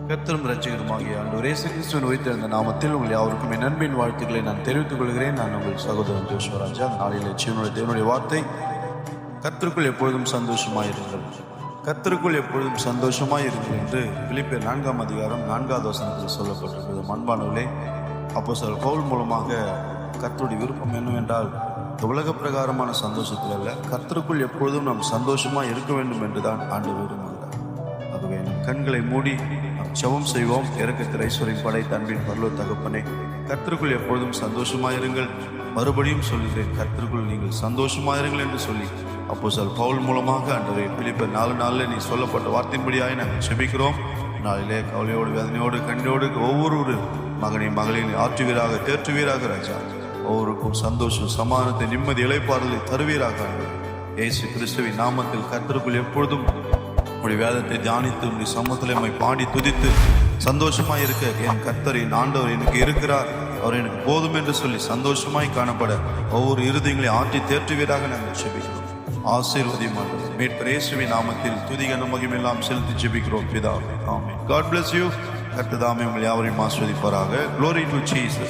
கர்த்தரும் இரட்சகருமாகிய ஆண்டவர் இயேசு கிறிஸ்துவின் உயிர்த்தெழுந்த நாமத்தில் உங்கள் யாவருக்கும் என் அன்பின் வாழ்த்துக்களை நான் தெரிவித்துக் கொள்கிறேன். நான் உங்கள் சகோதரன் ஜோஷ்வராஜா. அந்த நாளிலே ஜீவனுடைய தேவனுடைய வார்த்தை, கர்த்தருக்குள் எப்பொழுதும் சந்தோஷமாயிருங்கள், கர்த்தருக்குள் எப்பொழுதும் சந்தோஷமாயிருங்கள் என்று பிலிப்பியர் 4ஆம் அதிகாரம் 4வது வசனத்தில் சொல்லப்பட்டிருக்கிறது. அன்பானவர்களே, அப்போஸ்தலர் பவுல் மூலமாக கர்த்தருடைய விருப்பம் என்னவென்றால் இந்த உலக பிரகாரமான சந்தோஷத்தில் அல்ல, கர்த்தருக்குள் எப்பொழுதும் நாம் சந்தோஷமாக இருக்க வேண்டும் என்றுதான் ஆண்டவர் விரும்புகிறார். ஆகவே நம் கண்களை மூடி நாம் ஜெபம் செய்வோம். இரக்கத்தில் ஐஸ்வர்யம் படைத்த அன்பின் பரலோக தகப்பனே, கர்த்தருக்குள் எப்பொழுதும் சந்தோஷமாயிருங்கள். மறுபடியும் சொல்கிறேன், கர்த்தருக்குள் நீங்கள் சந்தோஷமாயிருங்கள் என்று சொல்லி அப்போஸ்தலர் பவுல் மூலமாக ஆண்டவரே பிலிப்பியர் 4:4 நீ சொல்லப்பட்ட வார்த்தையின்படியாக நாங்கள் ஜெபிக்கிறோம். நாளிலே கவலையோடு வேதனையோடு கண்ணோடு ஒவ்வொரு மகனையும் மகளையும் ஆற்றுவீராக, தேற்றுவீராக ராஜா. ஒவ்வொருக்கும் சந்தோஷம், சமாதானத்தை, நிம்மதி, இளைப்பாறுதலை தருவீராக. இயேசு கிறிஸ்துவின் நாமத்தில் கர்த்தருக்குள் எப்பொழுதும் உடைய வேதத்தை தியானித்து உடைய சமூகத்தில் நம்மை பாடி துதித்து சந்தோஷமாய் இருக்க என் கர்த்தர், என் ஆண்டவர் எனக்கு இருக்கிறார், அவர் எனக்கு போதும் என்று சொல்லி சந்தோஷமாய் காணப்பட ஒவ்வொரு இருதயங்களை ஆற்றி தேற்றுவீராக நாங்கள் ஜெபிக்கிறோம். ஆசீர்வதியும் ஆண்டவர் மீட்பர் இயேசுவின் நாமத்தில் துதிகன மகிமையெல்லாம் செலுத்தி ஜெபிக்கிறோம் பிதாவே. ஆமென். God bless you. கர்த்தர் தாமே உங்களை யாவரையும் ஆசீர்வதிப்பாராக. Glory to Jesus.